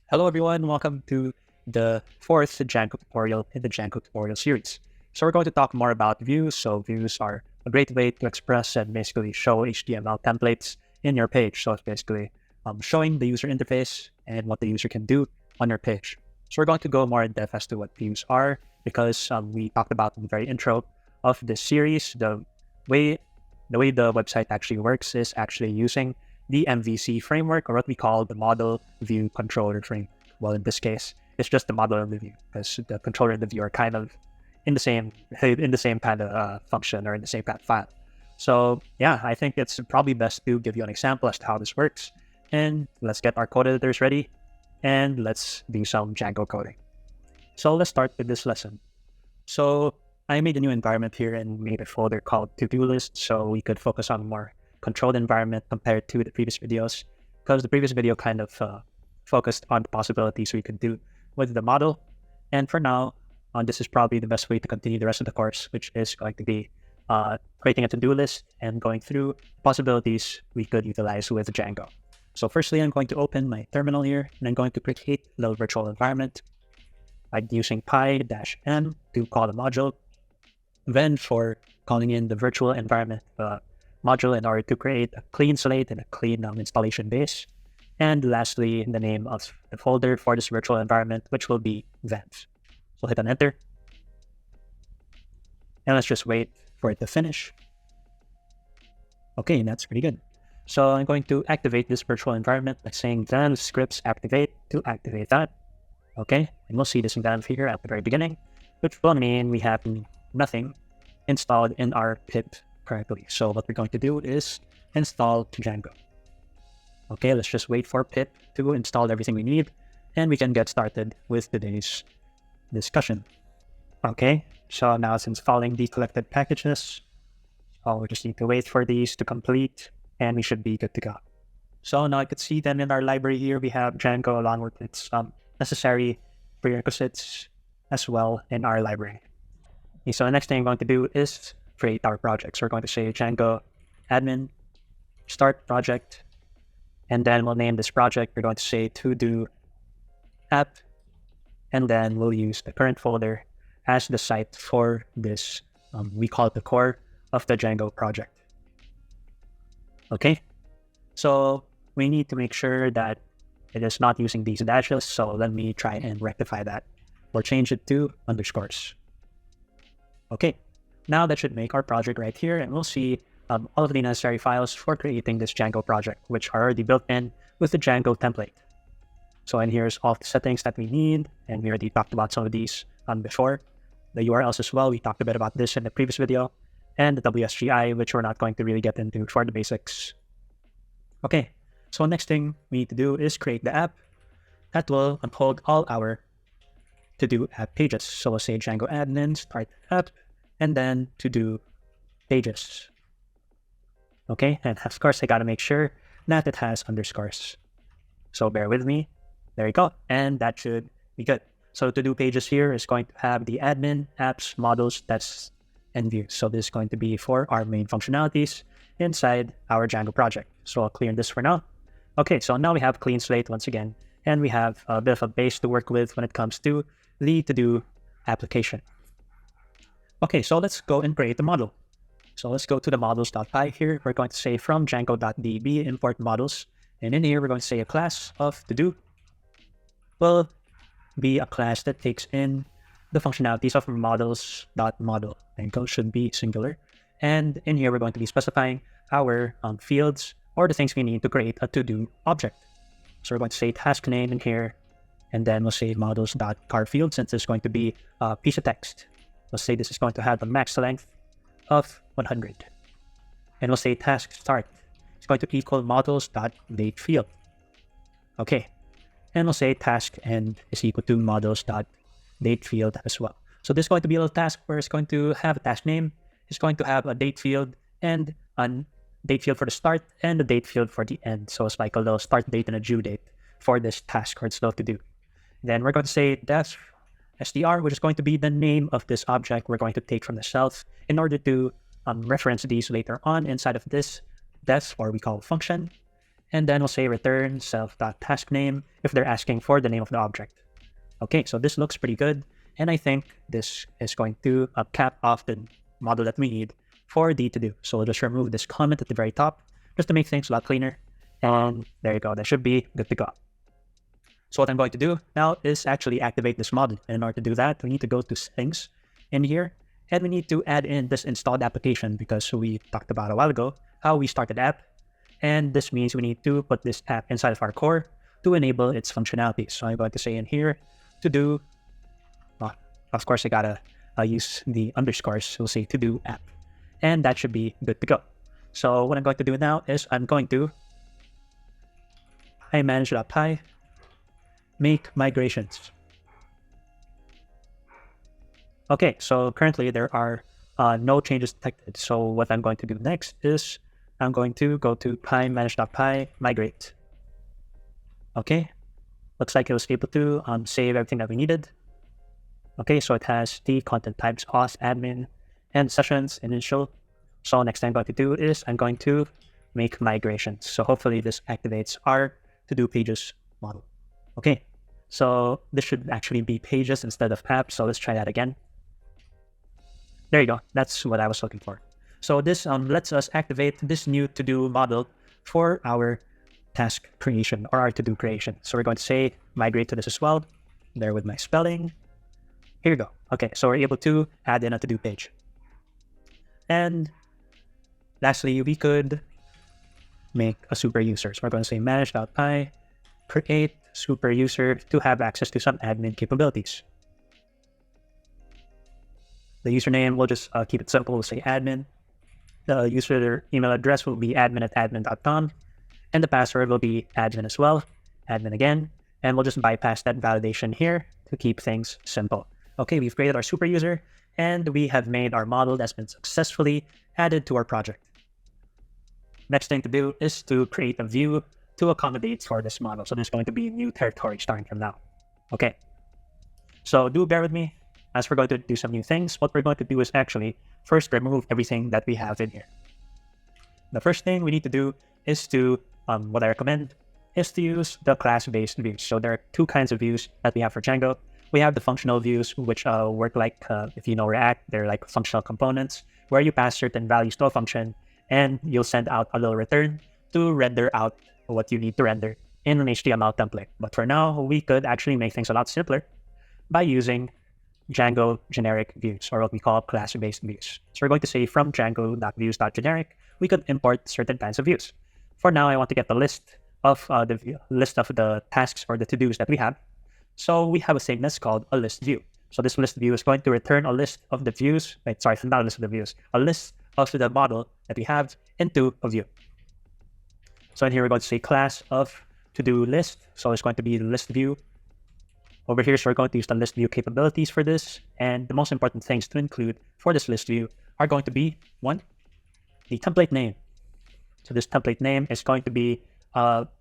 Hello everyone, welcome to the fourth Django tutorial in the Django tutorial series. So we're going to talk more about views. So views are a great way to express and basically show HTML templates in your page. So it's basically showing the user interface and what the user can do on your page. So we're going to go more in depth as to what views are because we talked about in the very intro of this series. The way the website actually works is actually using the MVC framework, or what we call the model view controller framework. Well, in this case, it's just the model and the view, because the controller and the view are kind of in the same kind of function, or in the same kind of file. So yeah, I think it's probably best to give you an example as to how this works. And let's get our code editors ready, and let's do some Django coding. So let's start with this lesson. So I made a new environment here and made a folder called to-do list, so we could focus on more controlled environment compared to the previous videos, because the previous video kind of focused on the possibilities we could do with the model. And for now, this is probably the best way to continue the rest of the course, which is going to be creating a to-do list and going through possibilities we could utilize with Django. So firstly, I'm going to open my terminal here, and I'm going to create a little virtual environment by using pi-m to call the module. Then for calling in the virtual environment module in order to create a clean slate and a clean installation base. And lastly, the name of the folder for this virtual environment, which will be vent. So hit on enter. And let's just wait for it to finish. Okay, that's pretty good. So I'm going to activate this virtual environment by saying then scripts activate to activate that. Okay, and we'll see this in down here at the very beginning, which will mean we have nothing installed in our pip correctly. So what we're going to do is install Django. Okay, let's just wait for pip to install everything we need, and we can get started with today's discussion. Okay, so now it's installing the collected packages. So we just need to wait for these to complete, and we should be good to go. So now I could see then in our library here, we have Django along with its necessary prerequisites as well in our library. Okay, so the next thing I'm going to do is create our project. So we're going to say Django admin, start project, and then we'll name this project. We're going to say to do app, and then we'll use the current folder as the site for this. We call it the core of the Django project. Okay, so we need to make sure that it is not using these dashes. So let me try and rectify that, or change it to underscores. Okay. Now that should make our project right here, and we'll see all of the necessary files for creating this Django project, which are already built in with the Django template. So and here's all the settings that we need, and we already talked about some of these before. The URLs as well, we talked a bit about this in the previous video, and the WSGI, which we're not going to really get into for the basics. Okay, so next thing we need to do is create the app that will uphold all our to-do app pages. So we'll say Django admin, start app, and then to do pages. Okay, and of course I gotta make sure that it has underscores. So bear with me. There you go, and that should be good. So to do pages here is going to have the admin, apps, models, tests, and views. So this is going to be for our main functionalities inside our Django project. So I'll clear this for now. Okay, so now we have clean slate once again, and we have a bit of a base to work with when it comes to the to-do application. Okay, so let's go and create the model. So let's go to the models.py here. We're going to say from django.db import models. And in here, we're going to say a class of to-do will be a class that takes in the functionalities of models.model. And those should be singular. And in here, we're going to be specifying our fields or the things we need to create a to-do object. So we're going to say task name in here. And then we'll say models.carField, since it's going to be a piece of text. Let's say this is going to have a max length of 100. And we'll say task start. It's going to equal models.date field. Okay. And we'll say task end is equal to models.date field as well. So this is going to be a little task where it's going to have a task name. It's going to have a date field and a date field for the start and a date field for the end. So it's like a little start date and a due date for this task or it's still to do. Then we're going to say def str, which is going to be the name of this object we're going to take from the shelf in order to reference these later on inside of this def, or we call function. And then we'll say return self.taskName if they're asking for the name of the object. Okay, so this looks pretty good. And I think this is going to cap off the model that we need for the to-do. So we'll just remove this comment at the very top just to make things a lot cleaner. And there you go. That should be good to go. So what I'm going to do now is actually activate this model. And in order to do that, we need to go to settings in here. And we need to add in this installed application because we talked about a while ago how we started app. And this means we need to put this app inside of our core to enable its functionalities. So I'm going to say in here to do, well, of course I gotta use the underscores. We'll say to do app. And that should be good to go. So what I'm going to do now is I'm going to manage.py make migrations. Okay, so currently there are no changes detected. So what I'm going to do next is I'm going to go to manage.py migrate. Okay, looks like it was able to save everything that we needed. Okay, so it has the content types, auth, admin, and sessions initial. So next thing I'm going to do is I'm going to make migrations. So hopefully this activates our to-do pages model. Okay, so this should actually be pages instead of apps. So let's try that again. There you go. That's what I was looking for. So this lets us activate this new to-do model for our task creation or our to-do creation. So we're going to say migrate to this as well. There with my spelling. Here you go. Okay, so we're able to add in a to-do page. And lastly, we could make a super user. So we're going to say manage.py create super user to have access to some admin capabilities. The username, we'll just keep it simple. We'll say admin. The user email address will be admin@admin.com. And the password will be admin as well. Admin again. And we'll just bypass that validation here to keep things simple. Okay, we've created our super user and we have made our model that's been successfully added to our project. Next thing to do is to create a view to accommodate for this model. So there's going to be new territory starting from now. Okay, so do bear with me as we're going to do some new things. What we're going to do is actually first remove everything that we have in here. The first thing we need to do is to, what I recommend is to use the class-based views. So there are two kinds of views that we have for Django. We have the functional views, which work like, if you know React, they're like functional components where you pass certain values to a function and you'll send out a little return to render out what you need to render in an HTML template. But for now, we could actually make things a lot simpler by using Django generic views, or what we call class-based views. So we're going to say from django.views.generic, we could import certain kinds of views. For now, I want to get the list of the tasks or the to-dos that we have. So we have a segment called a list view. So this list view is going to return a list of the views, not a list of the views, a list of the model that we have into a view. So in here, we're going to say class of to-do list. So it's going to be the list view. Over here, so we're going to use the list view capabilities for this. And the most important things to include for this list view are going to be, one, the template name. So this template name is going to be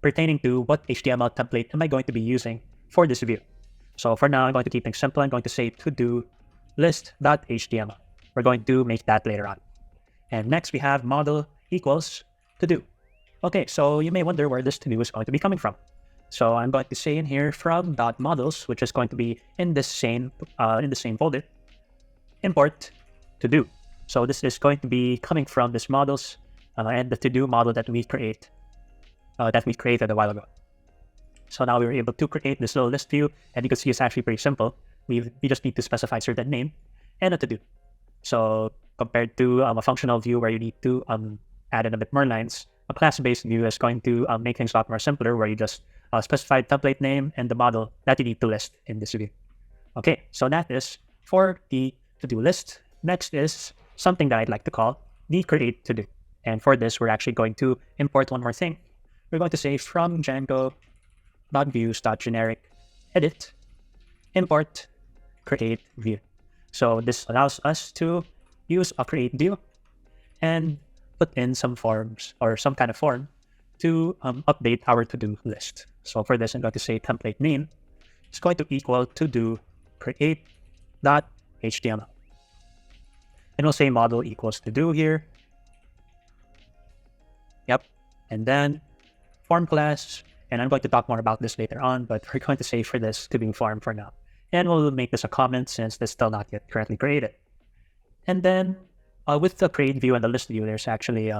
pertaining to what HTML template am I going to be using for this view. So for now, I'm going to keep things simple. I'm going to say to-do list.html. We're going to make that later on. And next, we have model equals to-do. Okay, so you may wonder where this to-do is going to be coming from. So I'm going to say in here from .models, which is going to be in the same folder, import to-do. So this is going to be coming from this models and the to-do model that we created a while ago. So now we were able to create this little list view, and you can see it's actually pretty simple. We just need to specify a certain name and a to-do. So compared to a functional view where you need to add in a bit more lines, a class-based view is going to make things a lot more simpler, where you just specify template name and the model that you need to list in this view. Okay, so that is for the to-do list. Next is something that I'd like to call the create to-do. And for this, we're actually going to import one more thing. We're going to say from Django.views.generic edit import create view. So this allows us to use a create view and put in some forms or some kind of form to update our to-do list. So for this, I'm going to say template name is going to equal to-do create.html. And we'll say model equals to-do here. Yep. And then form class, and I'm going to talk more about this later on, but we're going to say for this to be form for now. And we'll make this a comment since this is still not yet currently created. And then with the CreateView and the ListView, there's actually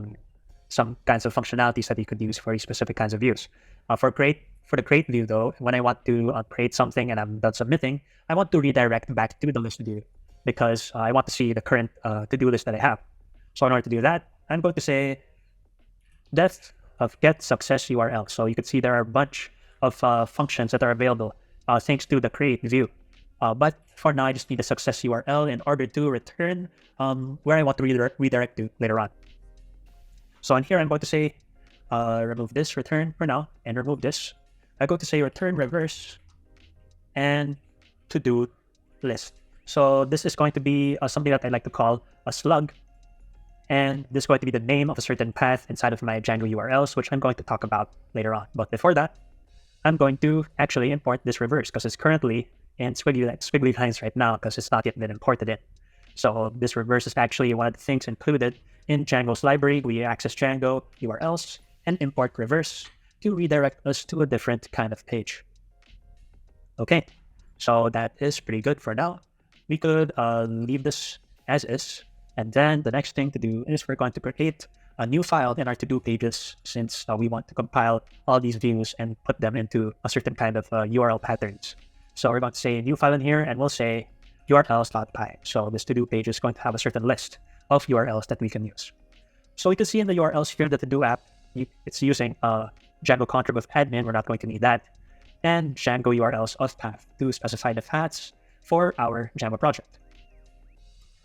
some kinds of functionalities that you could use for specific kinds of views. For the CreateView though, when I want to create something and I'm done submitting, I want to redirect back to the ListView because I want to see the current to-do list that I have. So in order to do that, I'm going to say def of get success URL. So you can see there are a bunch of functions that are available thanks to the CreateView. But for now, I just need a success URL in order to return where I want to redirect to later on. So in here, I'm going to say remove this return for now and remove this. I'm going to say return reverse and to-do list. So this is going to be something that I like to call a slug. And this is going to be the name of a certain path inside of my Django URLs, which I'm going to talk about later on. But before that, I'm going to actually import this reverse because it's currently in squiggly lines right now because it's not yet been imported in. So this reverse is actually one of the things included in Django's library. We access Django URLs and import reverse to redirect us to a different kind of page. Okay, so that is pretty good for now. We could leave this as is. And then the next thing to do is we're going to create a new file in our to-do pages since we want to compile all these views and put them into a certain kind of URL patterns. So we're going to say new file in here and we'll say urls.py. So this to-do page is going to have a certain list of URLs that we can use. So we can see in the URLs here that the to-do app, it's using Django contrib of admin. We're not going to need that. And Django URLs of path to specify the paths for our Django project.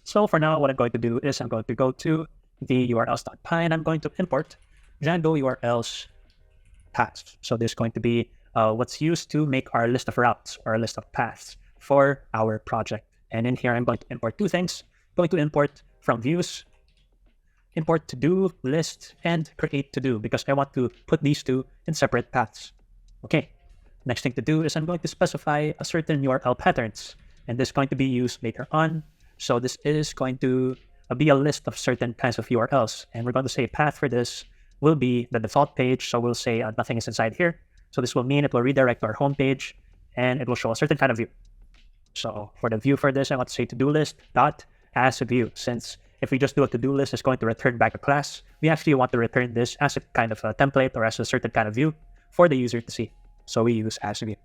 So for now, what I'm going to do is I'm going to go to the urls.py and I'm going to import Django URLs paths. So this is going to be what's used to make our list of routes or a list of paths for our project. And in here, I'm going to import two things. I'm going to import from views, import to-do list, and create to-do because I want to put these two in separate paths. Okay, next thing to do is I'm going to specify a certain URL patterns, and this is going to be used later on. So this is going to be a list of certain kinds of URLs, and we're going to say path for this will be the default page. So we'll say nothing is inside here. So this will mean it will redirect to our home page and it will show a certain kind of view. So for the view for this, I want to say to-do list dot as a view. Since if we just do a to-do list, it's going to return back a class. We actually want to return this as a kind of a template or as a certain kind of view for the user to see. So we use as a view.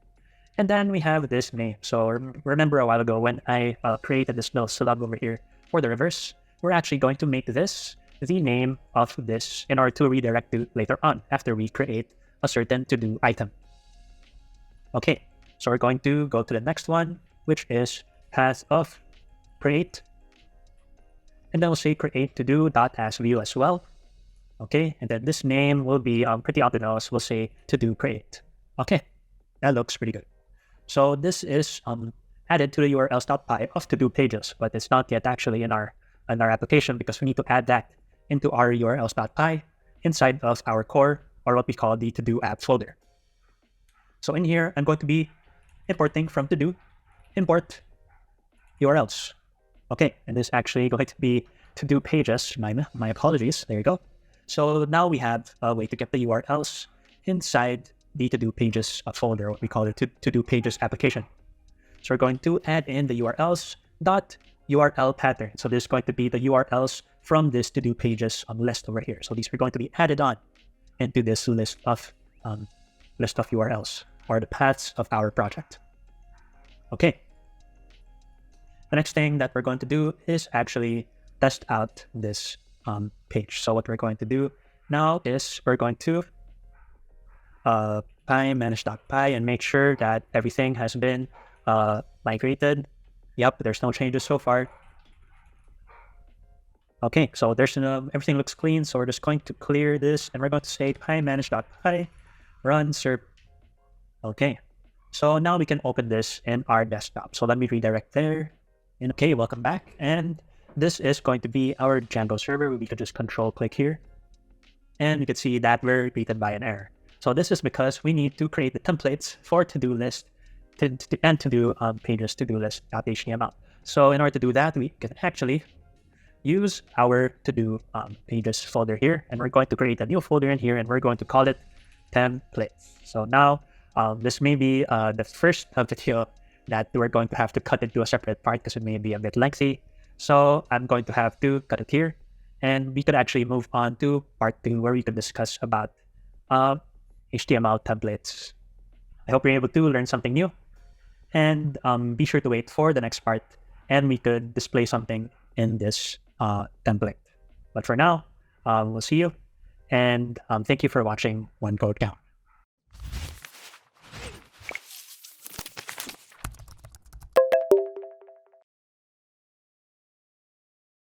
And then we have this name. So remember a while ago when I created this little slug over here for the reverse, we're actually going to make this the name of this in order to redirect to later on after we create a certain to-do item. Okay, so we're going to go to the next one, which is path of create. And then we'll say create to-do.asView as well. Okay, and then this name will be pretty on the nose. We'll say to-do create. Okay, that looks pretty good. So this is added to the urls.py of to-do pages, but it's not yet actually in our application because we need to add that into our urls.py inside of our core or what we call the to-do app folder. So in here, I'm going to be importing from to-do, import URLs. Okay, and this is actually going to be to-do pages. My apologies. There you go. So now we have a way to get the URLs inside the to-do pages folder, what we call the to-do pages application. So we're going to add in the URLs dot URL pattern. So this is going to be the URLs from this to-do pages list over here. So these are going to be added on into this list of URLs or the paths of our project. Okay. The next thing that we're going to do is actually test out this page. So what we're going to do now is we're going to manage.py and make sure that everything has been migrated. Yep, there's no changes so far. Okay, so there's everything looks clean. So we're just going to clear this and we're going to say manage.py run serp. Okay, so now we can open this in our desktop. So let me redirect there. And okay, welcome back. And this is going to be our Django server. We can just control click here. And you can see that we're greeted by an error. So this is because we need to create the templates for to-do list and to-do pages to-do list.html. So in order to do that, we can actually use our to-do pages folder here. And we're going to create a new folder in here and we're going to call it templates. So now this may be the first video that we're going to have to cut into a separate part because it may be a bit lengthy. So I'm going to have to cut it here, and we could actually move on to part 2 where we could discuss about HTML templates. I hope you're able to learn something new, and be sure to wait for the next part, and we could display something in this template. But for now, we'll see you, and thank you for watching One Code Count.